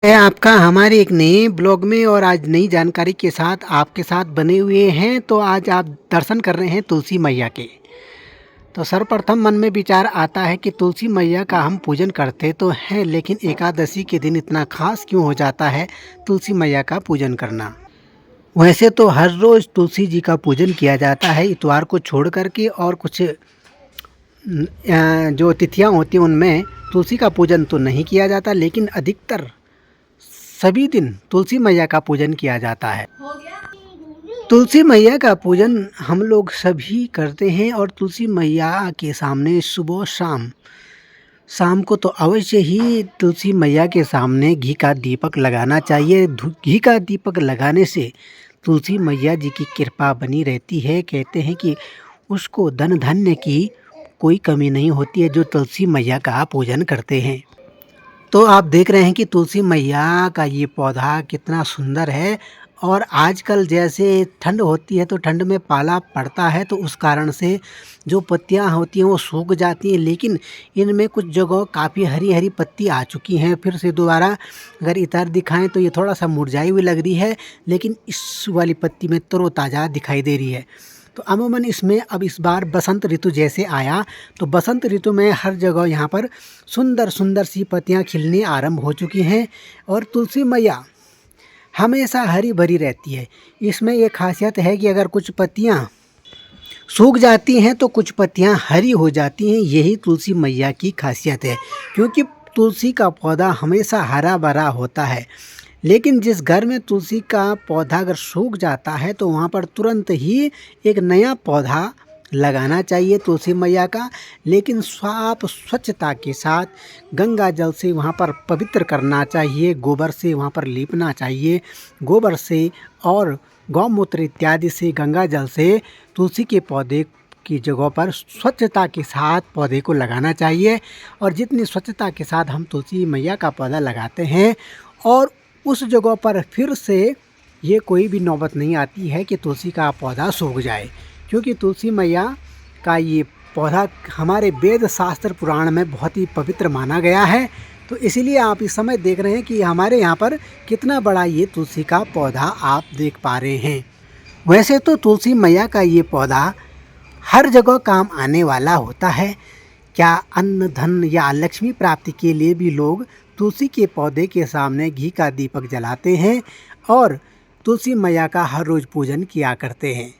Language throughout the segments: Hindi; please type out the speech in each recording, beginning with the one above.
है आपका हमारे एक नए ब्लॉग में और आज नई जानकारी के साथ आपके साथ बने हुए हैं। तो आज आप दर्शन कर रहे हैं तुलसी मैया के। तो सर्वप्रथम मन में विचार आता है कि तुलसी मैया का हम पूजन करते तो हैं, लेकिन एकादशी के दिन इतना खास क्यों हो जाता है तुलसी मैया का पूजन करना। वैसे तो हर रोज़ तुलसी जी का पूजन किया जाता है इतवार को छोड़ करके, और कुछ जो तिथियां होती हैं उनमें तुलसी का पूजन तो नहीं किया जाता, लेकिन अधिकतर सभी दिन तुलसी मैया का पूजन किया जाता है। तुलसी मैया का पूजन हम लोग सभी करते हैं, और तुलसी मैया के सामने सुबह शाम शाम को तो अवश्य ही तुलसी मैया के सामने घी का दीपक लगाना चाहिए। घी का दीपक लगाने से तुलसी मैया जी की कृपा बनी रहती है। कहते हैं कि उसको धन धान्य की कोई कमी नहीं होती है जो तुलसी मैया का पूजन करते हैं। तो आप देख रहे हैं कि तुलसी मैया का ये पौधा कितना सुंदर है। और आजकल जैसे ठंड होती है तो ठंड में पाला पड़ता है, तो उस कारण से जो पत्तियां होती हैं वो सूख जाती हैं, लेकिन इनमें कुछ जगह काफ़ी हरी हरी पत्ती आ चुकी हैं। फिर से दोबारा अगर इधर दिखाएं तो ये थोड़ा सा मुरझाई हुई लग रही है, लेकिन इस वाली पत्ती में तरोताज़ा दिखाई दे रही है। तो अमूमन इसमें अब इस बार बसंत ऋतु जैसे आया, तो बसंत ऋतु में हर जगह यहाँ पर सुंदर सुंदर सी पत्तियाँ खिलने आरंभ हो चुकी हैं। और तुलसी मैया हमेशा हरी भरी रहती है। इसमें ये खासियत है कि अगर कुछ पत्तियाँ सूख जाती हैं तो कुछ पत्तियाँ हरी हो जाती हैं। यही तुलसी मैया की खासियत है, क्योंकि तुलसी का पौधा हमेशा हरा भरा होता है। लेकिन जिस घर में तुलसी का पौधा अगर सूख जाता है तो वहाँ पर तुरंत ही एक नया पौधा लगाना चाहिए तुलसी मैया का, लेकिन साफ स्वच्छता के साथ गंगा जल से वहाँ पर पवित्र करना चाहिए, गोबर से वहाँ पर लीपना चाहिए। गोबर से और गौमूत्र इत्यादि से, गंगा जल से तुलसी के पौधे की जगह पर स्वच्छता के साथ पौधे को लगाना चाहिए। और जितनी स्वच्छता के साथ हम तुलसी मैया का पौधा लगाते हैं, और उस जगह पर फिर से ये कोई भी नौबत नहीं आती है कि तुलसी का पौधा सूख जाए, क्योंकि तुलसी मैया का ये पौधा हमारे वेद शास्त्र पुराण में बहुत ही पवित्र माना गया है। तो इसीलिए आप इस समय देख रहे हैं कि हमारे यहाँ पर कितना बड़ा ये तुलसी का पौधा आप देख पा रहे हैं। वैसे तो तुलसी मैया का ये पौधा हर जगह काम आने वाला होता है। क्या अन्न धन या लक्ष्मी प्राप्ति के लिए भी लोग तुलसी के पौधे के सामने घी का दीपक जलाते हैं और तुलसी मैया का हर रोज़ पूजन किया करते हैं।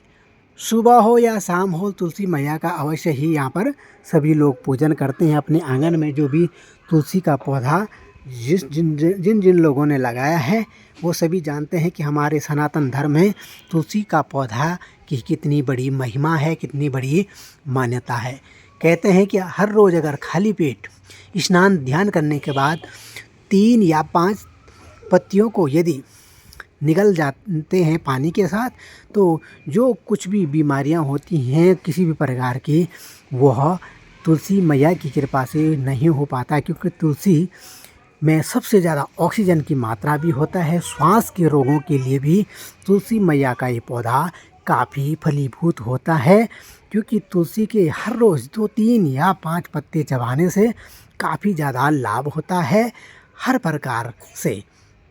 सुबह हो या शाम हो, तुलसी मैया का अवश्य ही यहाँ पर सभी लोग पूजन करते हैं। अपने आंगन में जो भी तुलसी का पौधा जिन जिन जिन लोगों ने लगाया है, वो सभी जानते हैं कि हमारे सनातन धर्म में तुलसी का पौधा की कितनी बड़ी महिमा है, कितनी बड़ी मान्यता है। कहते हैं कि हर रोज़ अगर खाली पेट स्नान ध्यान करने के बाद 3 या 5 पत्तियों को यदि निगल जाते हैं पानी के साथ, तो जो कुछ भी बीमारियां होती हैं किसी भी प्रकार की, वह तुलसी मैया की कृपा से नहीं हो पाता, क्योंकि तुलसी में सबसे ज़्यादा ऑक्सीजन की मात्रा भी होता है। श्वास के रोगों के लिए भी तुलसी मैया का ये पौधा काफ़ी फलीभूत होता है, क्योंकि तुलसी के हर रोज़ 2 3 या 5 पत्ते चबाने से काफ़ी ज़्यादा लाभ होता है हर प्रकार से।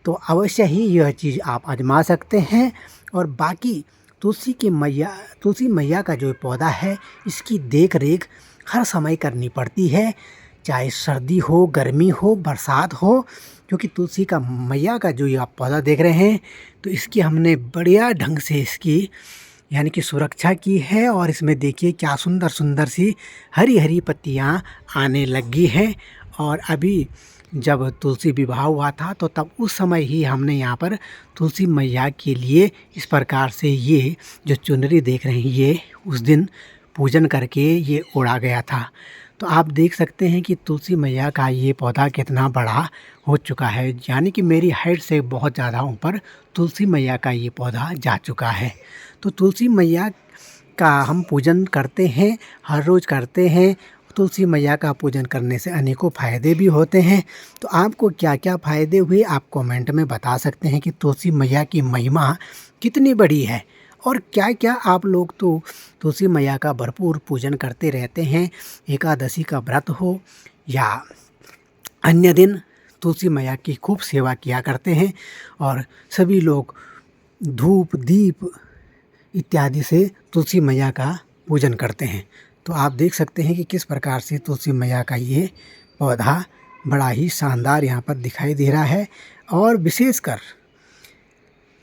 तो अवश्य ही यह चीज़ आप आजमा सकते हैं। और बाकी तुलसी मैया का जो पौधा है, इसकी देख रेख हर समय करनी पड़ती है, चाहे सर्दी हो, गर्मी हो, बरसात हो। क्योंकि तुलसी का मैया का जो ये आप पौधा देख रहे हैं, तो इसकी हमने बढ़िया ढंग से इसकी यानी कि सुरक्षा की है। और इसमें देखिए क्या सुंदर सुंदर सी हरी हरी पत्तियाँ आने लगी हैं। और अभी जब तुलसी विवाह हुआ था, तो तब उस समय ही हमने यहाँ पर तुलसी मैया के लिए इस प्रकार से ये जो चुनरी देख रहे हैं, ये उस दिन पूजन करके ये ओढ़ा गया था। तो आप देख सकते हैं कि तुलसी मैया का ये पौधा कितना बड़ा हो चुका है, यानी कि मेरी हाइट से बहुत ज़्यादा ऊपर तुलसी मैया का ये पौधा जा चुका है। तो तुलसी मैया का हम पूजन करते हैं, हर रोज़ करते हैं। तुलसी मैया का पूजन करने से अनेकों फ़ायदे भी होते हैं। तो आपको क्या क्या फ़ायदे हुए, आप कमेंट में बता सकते हैं कि तुलसी मैया की महिमा कितनी बड़ी है। और क्या क्या आप लोग तो तुलसी मैया का भरपूर पूजन करते रहते हैं, एकादशी का व्रत हो या अन्य दिन। तुलसी मैया की खूब सेवा किया करते हैं और सभी लोग धूप दीप इत्यादि से तुलसी मैया का पूजन करते हैं। तो आप देख सकते हैं कि किस प्रकार से तुलसी मैया का ये पौधा बड़ा ही शानदार यहाँ पर दिखाई दे रहा है। और विशेषकर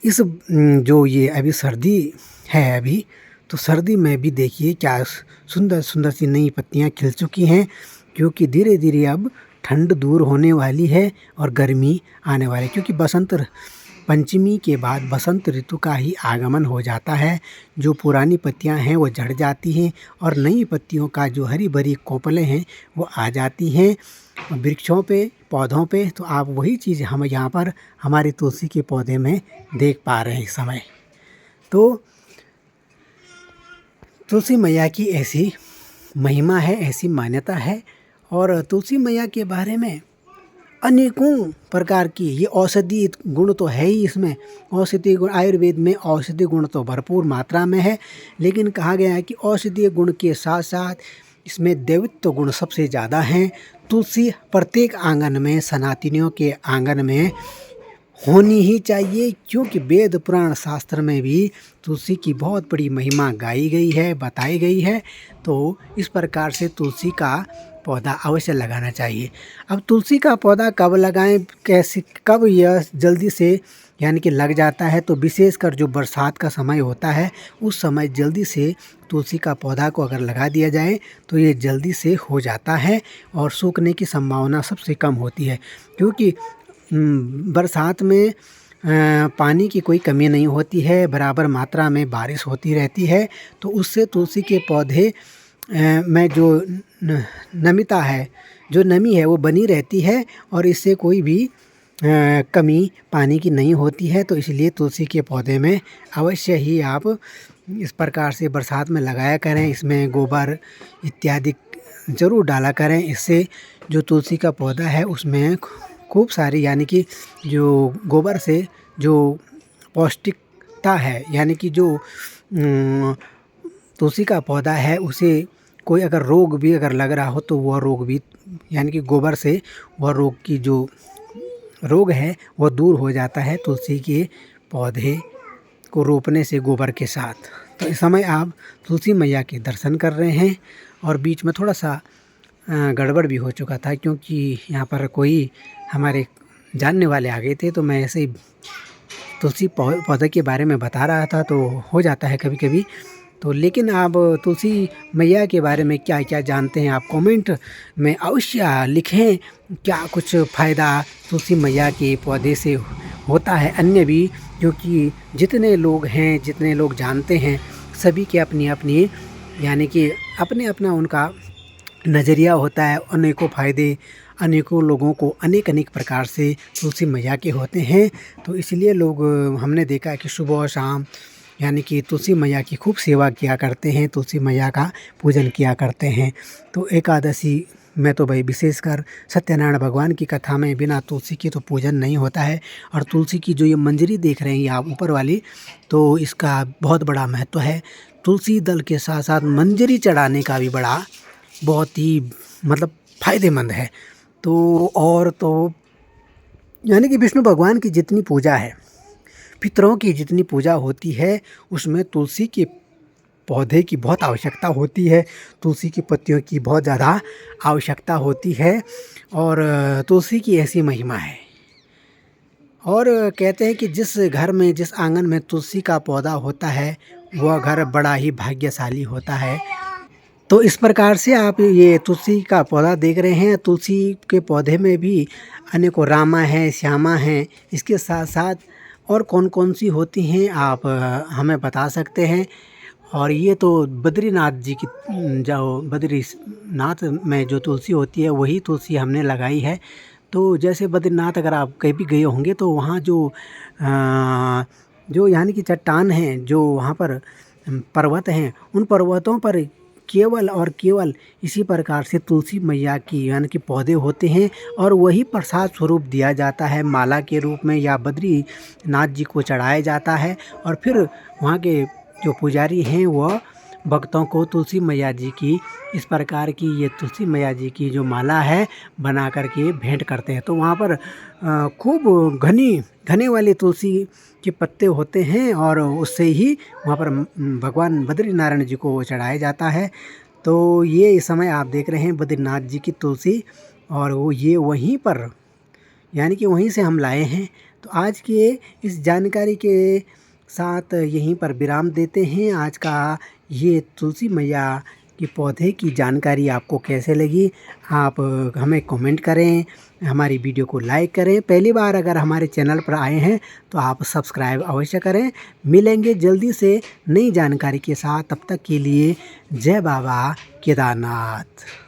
इस जो ये अभी सर्दी है अभी, तो सर्दी में भी देखिए क्या सुंदर सुंदर सी नई पत्तियाँ खिल चुकी हैं, क्योंकि धीरे धीरे अब ठंड दूर होने वाली है और गर्मी आने वाली है, क्योंकि बसंत पंचमी के बाद बसंत ऋतु का ही आगमन हो जाता है। जो पुरानी पत्तियां हैं वो झड़ जाती हैं और नई पत्तियों का जो हरी भरी कोपलें हैं वो आ जाती हैं वृक्षों पे, पौधों पे। तो आप वही चीज़ हम यहाँ पर हमारे तुलसी के पौधे में देख पा रहे हैं इस समय। तो तुलसी मैया की ऐसी महिमा है, ऐसी मान्यता है। और तुलसी मैया के बारे में अनेकों प्रकार की ये औषधीय गुण तो है ही, इसमें औषधीय गुण, आयुर्वेद में औषधीय गुण तो भरपूर मात्रा में है, लेकिन कहा गया है कि औषधीय गुण के साथ साथ इसमें दैवत्व गुण सबसे ज़्यादा हैं। तुलसी प्रत्येक आंगन में, सनातनियों के आंगन में होनी ही चाहिए, क्योंकि वेद पुराण शास्त्र में भी तुलसी की बहुत बड़ी महिमा गाई गई है, बताई गई है। तो इस प्रकार से तुलसी का पौधा अवश्य लगाना चाहिए। अब तुलसी का पौधा कब लगाएं, कैसे, कब यह जल्दी से यानी कि लग जाता है, तो विशेषकर जो बरसात का समय होता है उस समय जल्दी से तुलसी का पौधा को अगर लगा दिया जाए तो ये जल्दी से हो जाता है और सूखने की संभावना सबसे कम होती है, क्योंकि बरसात में पानी की कोई कमी नहीं होती है, बराबर मात्रा में बारिश होती रहती है। तो उससे तुलसी के पौधे में जो नमिता है, जो नमी है वो बनी रहती है और इससे कोई भी कमी पानी की नहीं होती है। तो इसलिए तुलसी के पौधे में अवश्य ही आप इस प्रकार से बरसात में लगाया करें, इसमें गोबर इत्यादि ज़रूर डाला करें। इससे जो तुलसी का पौधा है उसमें खूब सारी यानी कि जो गोबर से जो पौष्टिकता है, यानी कि जो तुलसी का पौधा है उसे कोई अगर रोग भी अगर लग रहा हो तो वह रोग भी यानी कि गोबर से वह रोग की जो रोग है वह दूर हो जाता है तुलसी के पौधे को रोपने से गोबर के साथ। तो इस समय आप तुलसी मैया के दर्शन कर रहे हैं और बीच में थोड़ा सा गड़बड़ भी हो चुका था, क्योंकि यहाँ पर कोई हमारे जानने वाले आ गए थे, तो मैं ऐसे ही तुलसी पौधे के बारे में बता रहा था, तो हो जाता है कभी कभी। तो लेकिन आप तुलसी मैया के बारे में क्या क्या जानते हैं आप कमेंट में अवश्य लिखें। क्या कुछ फ़ायदा तुलसी मैया के पौधे से होता है, अन्य भी, क्योंकि जितने लोग हैं, जितने लोग जानते हैं, सभी के अपनी अपनी यानी कि अपने अपना उनका नज़रिया होता है। अनेकों फ़ायदे अनेकों लोगों को अनेक अनेक प्रकार से तुलसी मैया के होते हैं। तो इसलिए लोग हमने देखा है कि सुबह शाम यानी कि तुलसी मैया की खूब सेवा किया करते हैं, तुलसी मैया का पूजन किया करते हैं। तो एकादशी में तो भाई विशेषकर सत्यनारायण भगवान की कथा में बिना तुलसी के तो पूजन नहीं होता है। और तुलसी की जो ये मंजरी देख रहे हैं आप ऊपर वाली, तो इसका बहुत बड़ा महत्व है। तुलसी दल के साथ साथ मंजरी चढ़ाने का भी बड़ा बहुत ही मतलब फ़ायदेमंद है। तो और तो यानी कि विष्णु भगवान की जितनी पूजा है, पितरों की जितनी पूजा होती है, उसमें तुलसी के पौधे की बहुत आवश्यकता होती है, तुलसी की पत्तियों की बहुत ज़्यादा आवश्यकता होती है। और तुलसी की ऐसी महिमा है। और कहते हैं कि जिस घर में, जिस आंगन में तुलसी का पौधा होता है वह घर बड़ा ही भाग्यशाली होता है। तो इस प्रकार से आप ये तुलसी का पौधा देख रहे हैं। तुलसी के पौधे में भी अनेकों रामा है, श्यामा हैं, इसके साथ साथ और कौन कौन सी होती हैं आप हमें बता सकते हैं। और ये तो बद्रीनाथ जी की जो बद्रीनाथ में जो तुलसी होती है वही तुलसी हमने लगाई है। तो जैसे बद्रीनाथ अगर आप कहीं भी गए होंगे तो वहाँ जो यानी कि चट्टान हैं, जो वहाँ पर पर्वत हैं, उन पर्वतों पर केवल और केवल इसी प्रकार से तुलसी मैया की यानी कि पौधे होते हैं और वही प्रसाद स्वरूप दिया जाता है माला के रूप में, या बद्रीनाथ जी को चढ़ाया जाता है। और फिर वहाँ के जो पुजारी हैं वह भक्तों को तुलसी मैया जी की इस प्रकार की ये तुलसी मैया जी की जो माला है बना करके भेंट करते हैं। तो वहाँ पर खूब घने वाले तुलसी के पत्ते होते हैं और उससे ही वहाँ पर भगवान बद्रीनारायण जी को चढ़ाया जाता है। तो ये इस समय आप देख रहे हैं बद्रीनाथ जी की तुलसी, और वो ये वहीं पर यानी कि वहीं से हम लाए हैं। तो आज के इस जानकारी के साथ यहीं पर विराम देते हैं। आज का ये तुलसी मैया के पौधे की जानकारी आपको कैसे लगी, आप हमें कमेंट करें, हमारी वीडियो को लाइक करें। पहली बार अगर हमारे चैनल पर आए हैं तो आप सब्सक्राइब अवश्य करें। मिलेंगे जल्दी से नई जानकारी के साथ, तब तक के लिए जय बाबा केदारनाथ।